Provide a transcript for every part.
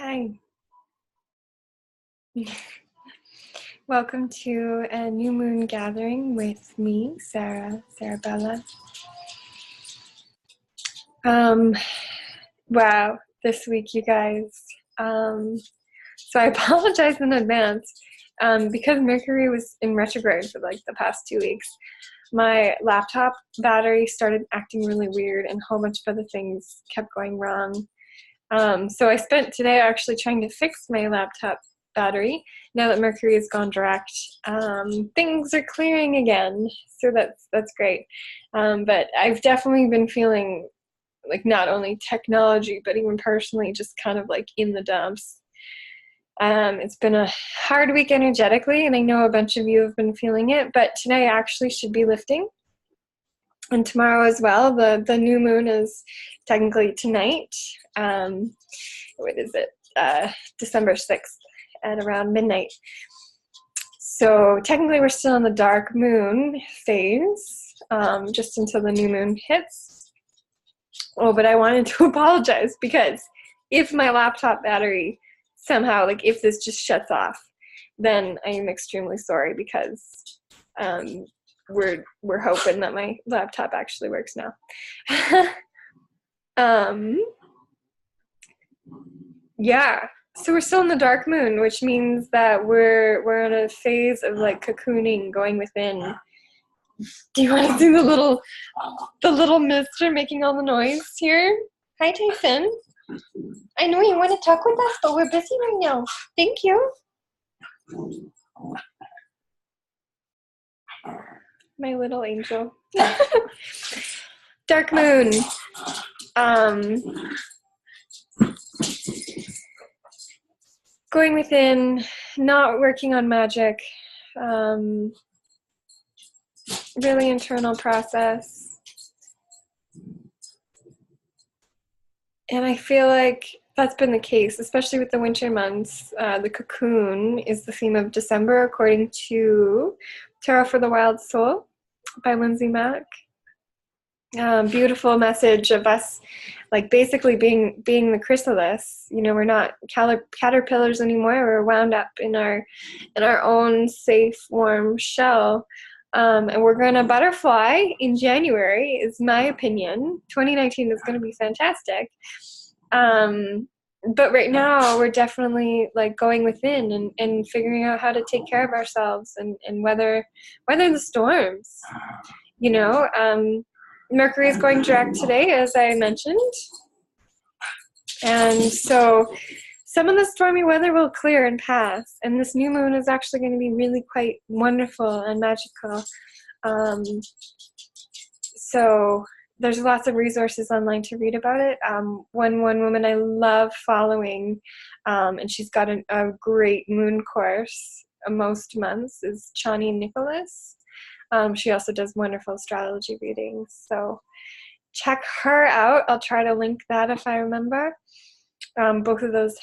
Hi. Welcome to a new moon gathering with me, Sarah Bella. Wow, this week, you guys. So I apologize in advance because Mercury was in retrograde for like the past 2 weeks. My laptop battery started acting really weird and a whole bunch of other things kept going wrong. So I spent today actually trying to fix my laptop battery. Now that Mercury has gone direct, things are clearing again, so that's great. But I've definitely been feeling like not only technology, but even personally just kind of like in the dumps. It's been a hard week energetically, and I know a bunch of you have been feeling it, but today actually should be lifting. And tomorrow as well. The new moon is technically tonight. What is it? December 6th at around midnight. So technically we're still in the dark moon phase, just until the new moon hits. Oh, but I wanted to apologize because if my laptop battery somehow, like if this just shuts off, then I am extremely sorry because we're hoping that my laptop actually works now. Yeah, so we're still in the dark moon, which means that we're in a phase of like cocooning, going within. Do you want to see the little mister making all the noise here? Hi, Tyson. I know you want to talk with us, but we're busy right now. Thank you. My little angel. Dark moon. Going within, not working on magic, really internal process. And I feel like that's been the case, especially with the winter months. The cocoon is the theme of December, according to Tarot for the Wild Soul by Lindsay Mack. Beautiful message of us, like basically being the chrysalis. You know, we're not caterpillars anymore. We're wound up in our own safe, warm shell, and we're going to butterfly in January. Is my opinion. 2019 is going to be fantastic. But right now we're definitely like going within and figuring out how to take care of ourselves and weather the storms. You know. Mercury is going direct today, as I mentioned. And so some of the stormy weather will clear and pass. And this new moon is actually going to be really quite wonderful and magical. So there's lots of resources online to read about it. One woman I love following, and she's got a great moon course most months, is Chani Nicholas. She also does wonderful astrology readings, so check her out. I'll try to link that if I remember. Both of those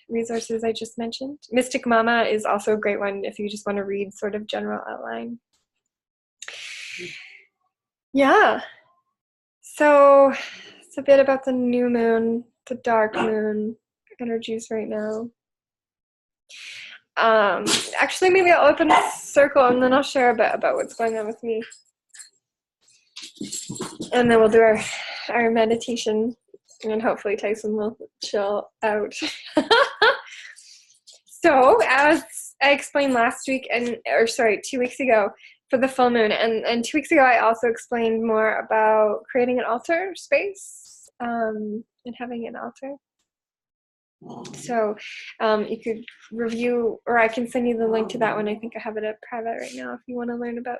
resources I just mentioned. Mystic Mama is also a great one if you just want to read sort of general outline. Yeah, so it's a bit about the new moon, the dark moon energies right now. Actually, maybe I'll open a circle and then I'll share a bit about what's going on with me. And then we'll do our meditation, and hopefully Tyson will chill out. So, as I explained last week, 2 weeks ago, for the full moon, and 2 weeks ago I also explained more about creating an altar space, and having an altar. So you could review, or I can send you the link to that one. I think I have it at private right now if you want to learn about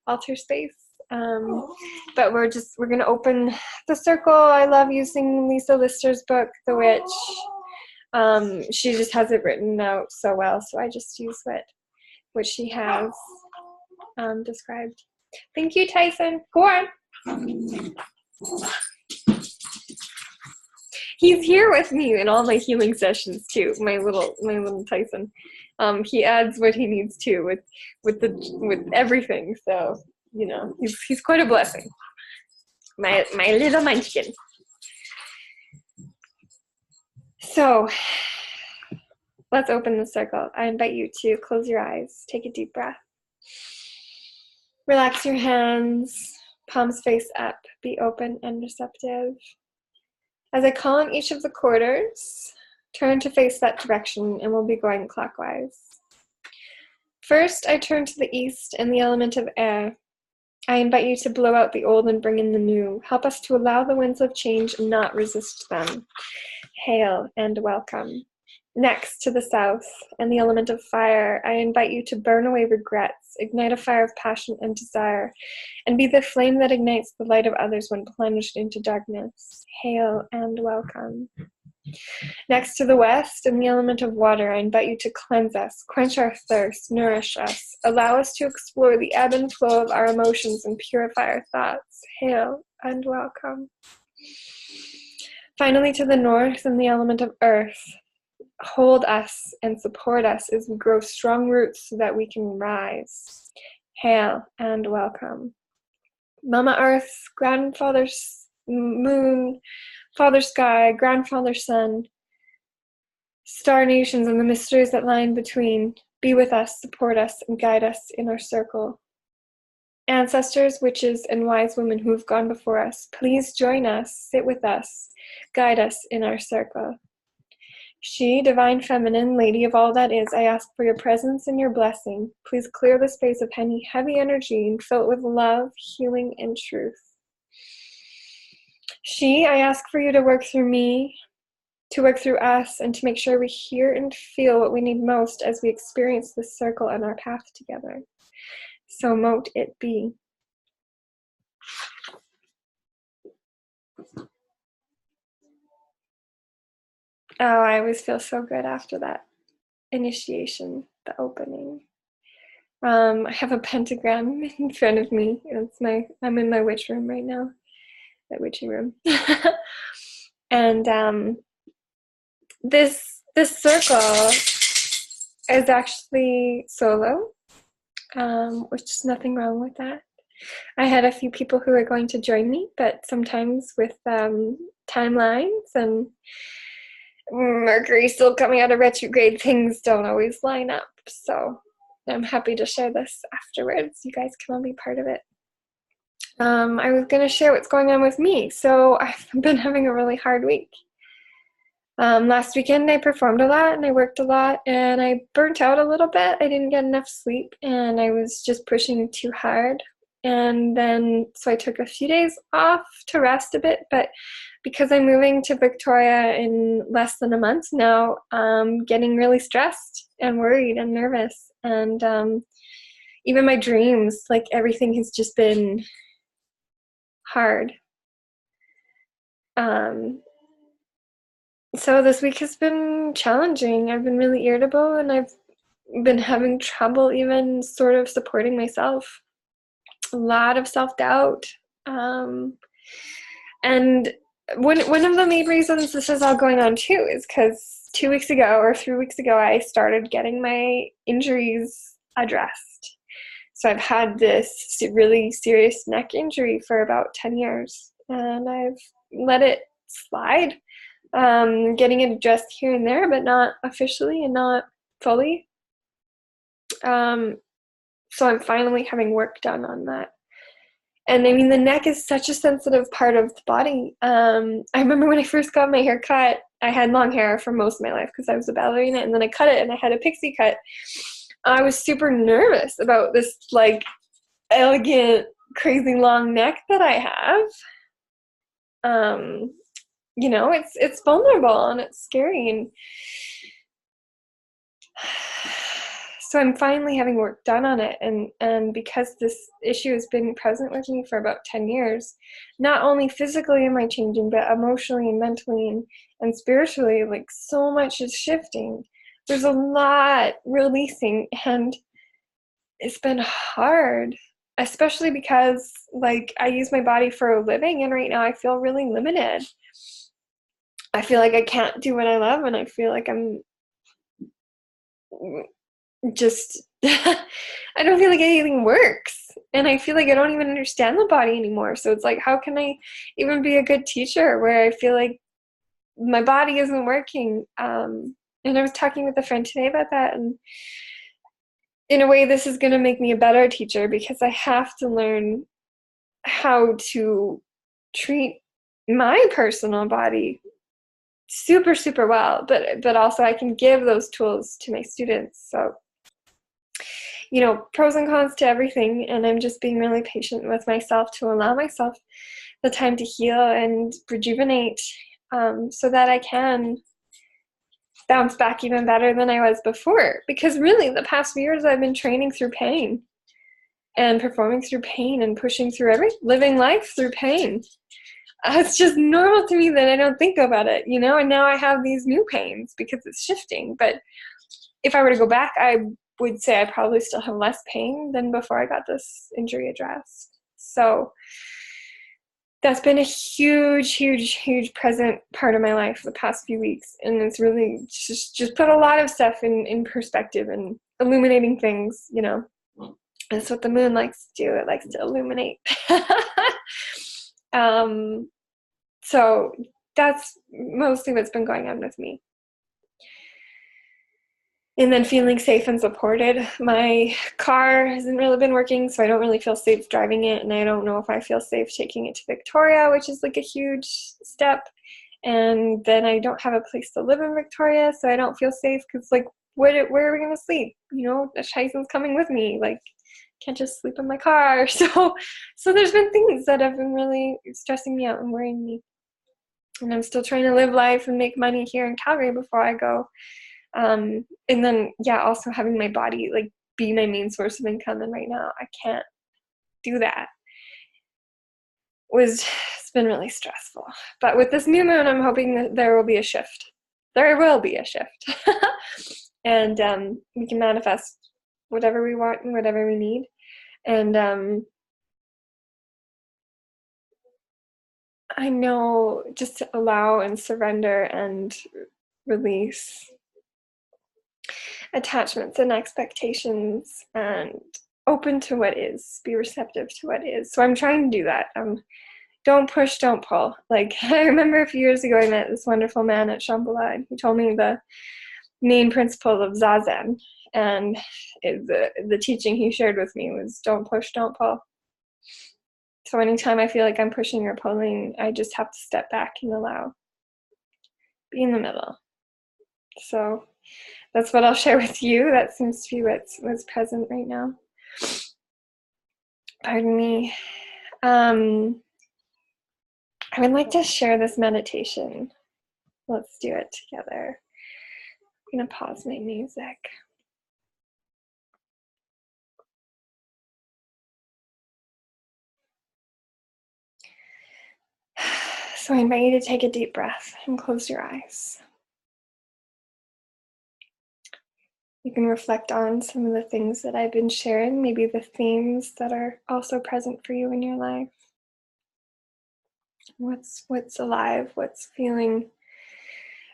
altar space. But we're going to open the circle. I love using Lisa Lister's book, The Witch. She just has it written out so well, so I just use what she has described. Thank you, Tyson. Go on. He's here with me in all my healing sessions too. My little Tyson. He adds what he needs to with everything. So you know, he's quite a blessing. My little munchkin. So Let's open the circle. I invite you to close your eyes. Take a deep breath. Relax your hands, palms face up. Be open and receptive. As I call on each of the quarters, turn to face that direction, and we'll be going clockwise. First, I turn to the east in the element of air. I invite you to blow out the old and bring in the new. Help us to allow the winds of change and not resist them. Hail and welcome. Next, to the south and the element of fire, I invite you to burn away regrets, ignite a fire of passion and desire, and be the flame that ignites the light of others when plunged into darkness. Hail and welcome. Next, to the west and the element of water, I invite you to cleanse us, quench our thirst, nourish us, allow us to explore the ebb and flow of our emotions and purify our thoughts. Hail and welcome. Finally, to the north and the element of earth, hold us and support us as we grow strong roots so that we can rise. Hail and welcome. Mama Earth, Grandfather Moon, Father Sky, Grandfather Sun, star nations and the mysteries that lie in between, be with us, support us, and guide us in our circle. Ancestors, witches, and wise women who have gone before us, please join us, sit with us, guide us in our circle. She, Divine Feminine, Lady of all that is, I ask for your presence and your blessing. Please clear the space of any heavy energy and fill it with love, healing, and truth. She, I ask for you to work through me, to work through us, and to make sure we hear and feel what we need most as we experience this circle and our path together. So mote it be. Oh, I always feel so good after that initiation, the opening. I have a pentagram in front of me. I'm in my witch room right now, that witchy room. And this circle is actually solo, which is nothing wrong with that. I had a few people who are going to join me, but sometimes with timelines and Mercury still coming out of retrograde, things don't always line up. So I'm happy to share this afterwards. You guys can all be part of it. I was going to share what's going on with me. So I've been having a really hard week. Last weekend I performed a lot and I worked a lot and I burnt out a little bit. I didn't get enough sleep and I was just pushing too hard. And then, so I took a few days off to rest a bit, but because I'm moving to Victoria in less than a month now, I'm getting really stressed and worried and nervous. And even my dreams, like everything has just been hard. So this week has been challenging. I've been really irritable and I've been having trouble even sort of supporting myself. A lot of self-doubt. And one of the main reasons this is all going on too is because 2 weeks ago or 3 weeks ago, I started getting my injuries addressed. So I've had this really serious neck injury for about 10 years and I've let it slide, getting it addressed here and there, but not officially and not fully. So I'm finally having work done on that. And I mean, the neck is such a sensitive part of the body. I remember when I first got my hair cut, I had long hair for most of my life because I was a ballerina, and then I cut it and I had a pixie cut. I was super nervous about this like elegant, crazy long neck that I have. You know, it's vulnerable and it's scary, and so I'm finally having work done on it, and because this issue has been present with me for about 10 years, not only physically am I changing, but emotionally and mentally and spiritually, like so much is shifting. There's a lot releasing, and it's been hard, especially because like I use my body for a living, and right now I feel really limited. I feel like I can't do what I love, and I feel like I'm just I don't feel like anything works, and I feel like I don't even understand the body anymore. So it's like, how can I even be a good teacher where I feel like my body isn't working? And I was talking with a friend today about that, and in a way, this is going to make me a better teacher because I have to learn how to treat my personal body super, super well, but also I can give those tools to my students. So, pros and cons to everything, and I'm just being really patient with myself to allow myself the time to heal and rejuvenate, so that I can bounce back even better than I was before. Because really, the past few years I've been training through pain and performing through pain and pushing through living life through pain. It's just normal to me that I don't think about it, and now I have these new pains because it's shifting. But if I were to go back, I would say I probably still have less pain than before I got this injury addressed. So that's been a huge, huge, huge present part of my life the past few weeks. And it's really just put a lot of stuff in perspective and illuminating things, That's what the moon likes to do. It likes to illuminate. So that's mostly what's been going on with me. And then feeling safe and supported. My car hasn't really been working, so I don't really feel safe driving it, and I don't know if I feel safe taking it to Victoria, which is like a huge step. And then I don't have a place to live in Victoria, so I don't feel safe because, like, where are we going to sleep? Tyson's coming with me. Like, can't just sleep in my car. So there's been things that have been really stressing me out and worrying me. And I'm still trying to live life and make money here in Calgary before I go. And then, also having my body, like, be my main source of income. And right now I can't do that. It's been really stressful. But with this new moon, I'm hoping that there will be a shift. There will be a shift. And we can manifest whatever we want and whatever we need. And I know just to allow and surrender and release attachments and expectations and open to what is, be receptive to what is. So I'm trying to do that. Don't push, don't pull. Like, I remember a few years ago, I met this wonderful man at Shambhala, and he told me the main principle of Zazen. And the teaching he shared with me was don't push, don't pull. So anytime I feel like I'm pushing or pulling, I just have to step back and allow. Be in the middle. So that's what I'll share with you. That seems to be what's present right now. Pardon me. I would like to share this meditation. Let's do it together. I'm going to pause my music. So I invite you to take a deep breath and close your eyes. You can reflect on some of the things that I've been sharing, maybe the themes that are also present for you in your life. What's alive, what's feeling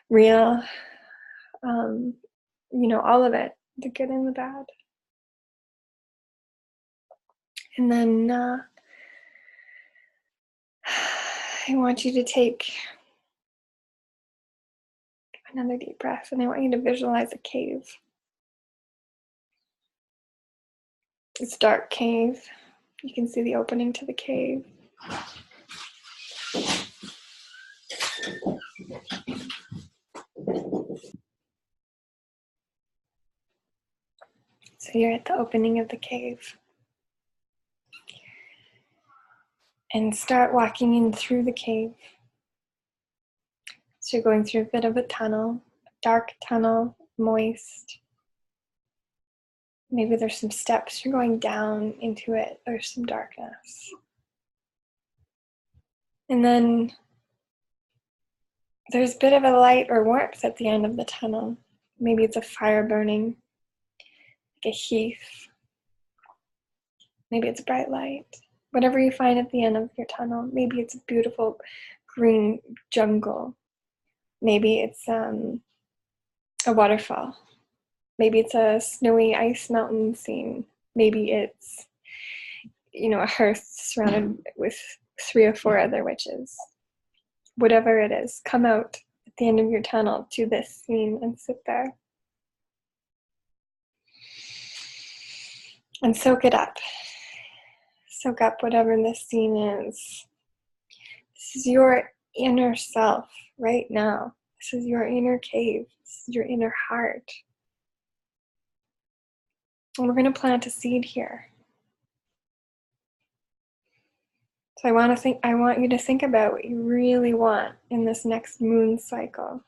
real, all of it, the good and the bad. And then I want you to take another deep breath, and I want you to visualize a cave. It's a dark cave. You can see the opening to the cave. So you're at the opening of the cave. And start walking in through the cave. So you're going through a bit of a tunnel, a dark tunnel, moist. Maybe there's some steps. You're going down into it. There's some darkness. And then there's a bit of a light or warmth at the end of the tunnel. Maybe it's a fire burning, like a heath. Maybe it's bright light. Whatever you find at the end of your tunnel. Maybe it's a beautiful green jungle. Maybe it's a waterfall. Maybe it's a snowy ice mountain scene. Maybe it's, a hearth surrounded with 3 or 4 other witches. Whatever it is, come out at the end of your tunnel to this scene and sit there. And soak it up. Soak up whatever this scene is. This is your inner self right now. This is your inner cave. This is your inner heart. And we're going to plant a seed here. So I want you to think about what you really want in this next moon cycle.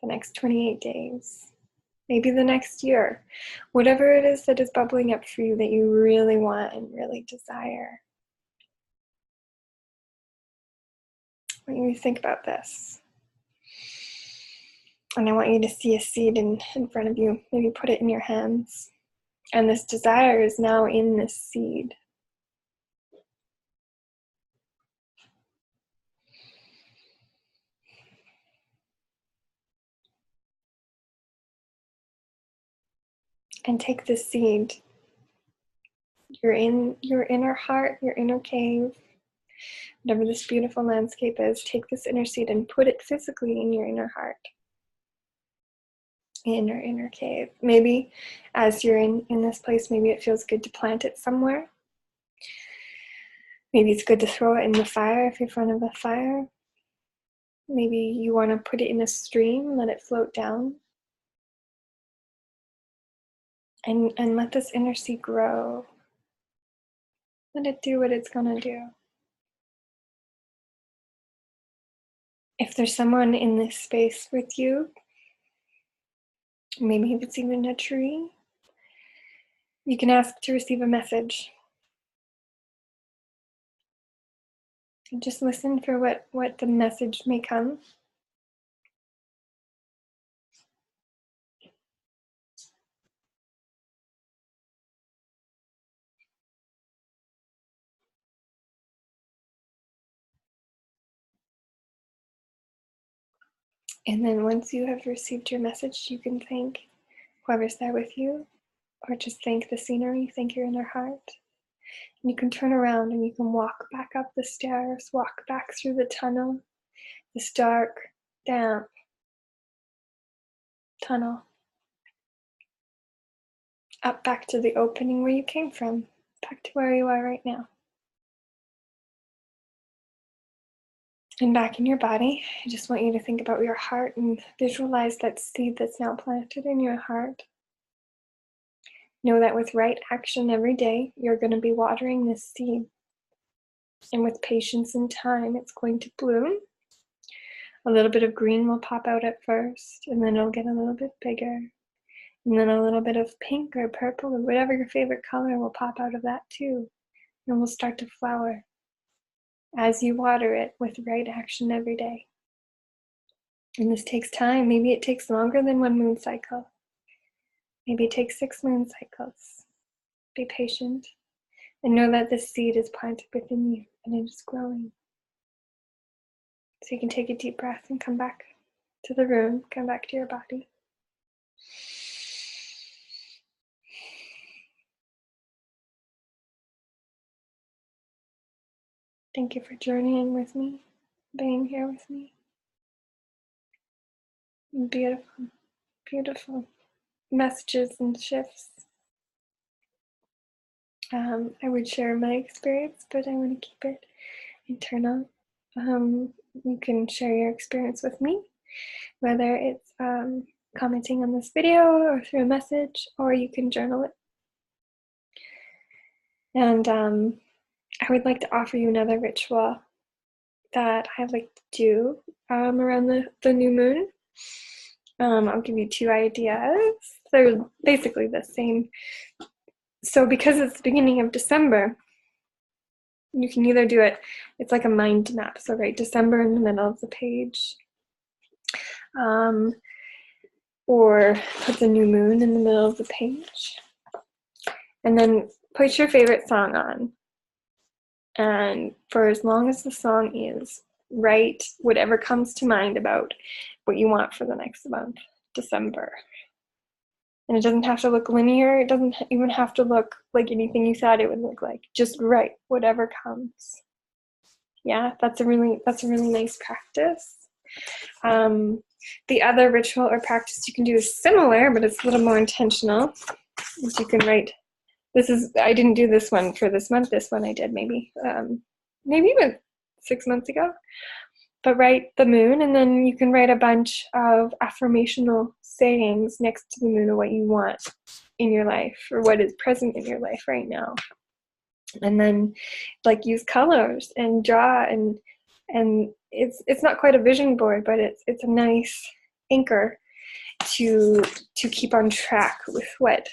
The next 28 days. Maybe the next year. Whatever it is that is bubbling up for you that you really want and really desire. I want you to think about this. And I want you to see a seed in front of you. Maybe put it in your hands. And this desire is now in this seed. And take this seed. You're in your inner heart, your inner cave. Whatever this beautiful landscape is, take this inner seed and put it physically in your inner heart. In your inner cave. Maybe as you're in this place, maybe it feels good to plant it somewhere. Maybe it's good to throw it in the fire if you're in front of a fire. Maybe you want to put it in a stream, let it float down. And let this inner seed grow. Let it do what it's going to do. If there's someone in this space with you, maybe if it's even a tree, you can ask to receive a message. And just listen for what the message may come. And then once you have received your message, you can thank whoever's there with you, or just thank the scenery, thank your inner heart. And you can turn around and you can walk back up the stairs, walk back through the tunnel, this dark, damp tunnel, up back to the opening where you came from, back to where you are right now. And back in your body, I just want you to think about your heart and visualize that seed that's now planted in your heart. Know that with right action every day, you're going to be watering this seed. And with patience and time, it's going to bloom. A little bit of green will pop out at first, and then it'll get a little bit bigger. And then a little bit of pink or purple or whatever your favorite color will pop out of that too. And will start to flower as you water it with right action every day. And this takes time. Maybe it takes longer than one moon cycle. Maybe it takes 6 moon cycles. Be patient and know that this seed is planted within you and it is growing. So you can take a deep breath and come back to the room, come back to your body. Thank you for journeying with me, being here with me. Beautiful, beautiful messages and shifts. I would share my experience, but I want to keep it internal. You can share your experience with me, whether it's commenting on this video or through a message, or you can journal it. And I would like to offer you another ritual that I like to do around the new moon. I'll give you 2 ideas. They're basically the same. So because it's the beginning of December, you can either do it, it's like a mind map. So write December in the middle of the page. Or put the new moon in the middle of the page. And then put your favorite song on. And for as long as the song is, write whatever comes to mind about what you want for the next month, December. And it doesn't have to look linear. It doesn't even have to look like anything you thought it would look like. Just write whatever comes. Yeah, that's a really nice practice. The other ritual or practice you can do is similar, but it's a little more intentional. Is you can write, I didn't do this one for this month. This one I did maybe even 6 months ago. But write the moon, and then you can write a bunch of affirmational sayings next to the moon of what you want in your life or what is present in your life right now. And then like use colors and draw, and it's not quite a vision board, but it's a nice anchor to keep on track with what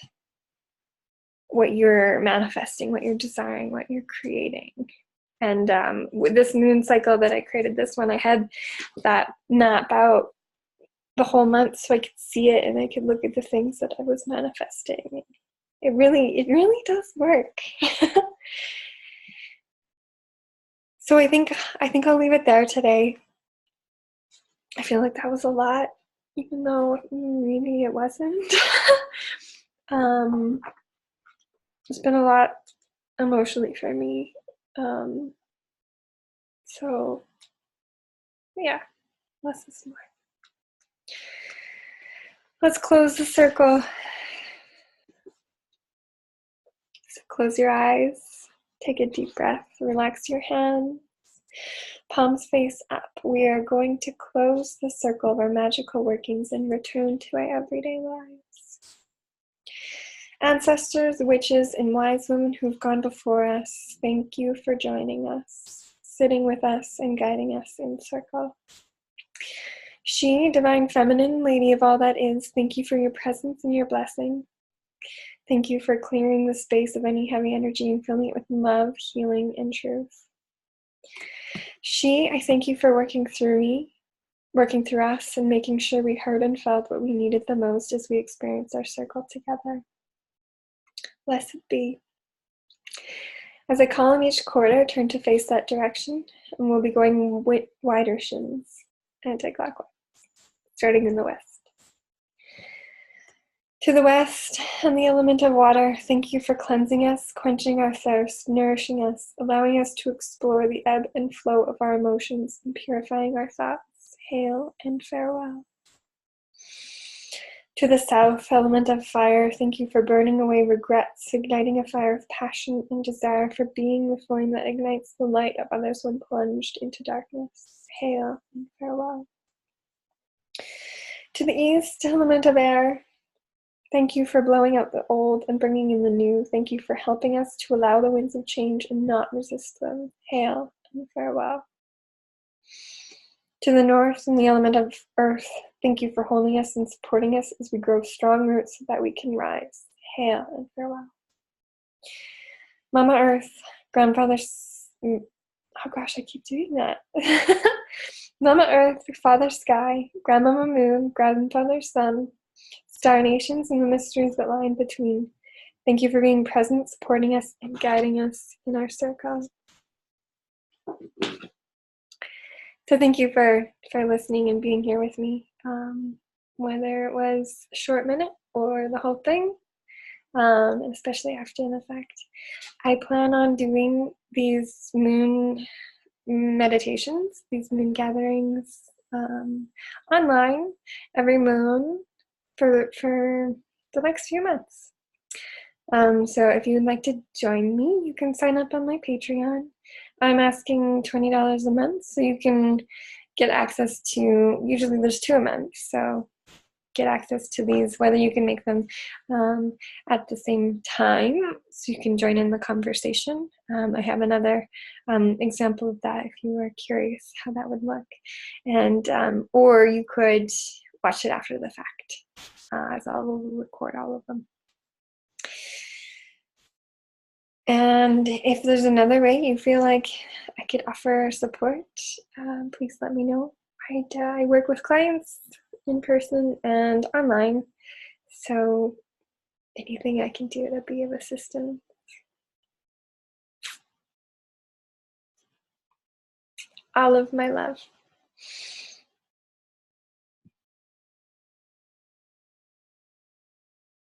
you're manifesting, what you're desiring, what you're creating. And with this moon cycle that I created, this one, I had that map out the whole month so I could see it and I could look at the things that I was manifesting. It really does work. So I think I'll leave it there today. I feel like that was a lot, even though maybe it wasn't. It's been a lot emotionally for me. So yeah, less is more. Let's close the circle. So close your eyes, take a deep breath, relax your hands, palms face up. We are going to close the circle of our magical workings and return to our everyday lives. Ancestors, witches, and wise women who've gone before us, thank you for joining us, sitting with us, and guiding us in circle. She, divine feminine, lady of all that is, thank you for your presence and your blessing. Thank you for clearing the space of any heavy energy and filling it with love, healing, and truth. She, I thank you for working through me, working through us, and making sure we heard and felt what we needed the most as we experienced our circle together. Blessed be. As I call in each quarter, turn to face that direction, and we'll be going wider shins, anti-clockwise, starting in the west. To the west and the element of water, thank you for cleansing us, quenching our thirst, nourishing us, allowing us to explore the ebb and flow of our emotions, and purifying our thoughts. Hail and farewell. To the south, element of fire, thank you for burning away regrets, igniting a fire of passion and desire for being the flame that ignites the light of others when plunged into darkness. Hail and farewell. To the east, element of air, thank you for blowing out the old and bringing in the new. Thank you for helping us to allow the winds of change and not resist them. Hail and farewell. To the north, in the element of earth, thank you for holding us and supporting us as we grow strong roots so that we can rise. Hail and farewell. Mama Earth, Grandfather, oh gosh, I keep doing that. Mama Earth, Father Sky, Grandmama Moon, Grandfather Sun, Star Nations, and the mysteries that lie in between. Thank you for being present, supporting us, and guiding us in our circle. So thank you for listening and being here with me, whether it was a short minute or the whole thing, and especially after an effect. I plan on doing these moon meditations, these moon gatherings online every moon for the next few months. So if you would like to join me, you can sign up on my Patreon. I'm asking $20 a month, so you can get access to, usually there's 2 a month, so get access to these, whether you can make them at the same time, so you can join in the conversation. I have another example of that if you were curious how that would look. And or you could watch it after the fact, as I'll record all of them. And if there's another way you feel like I could offer support, please let me know. I work with clients in person and online, so anything I can do to be of assistance. All of my love.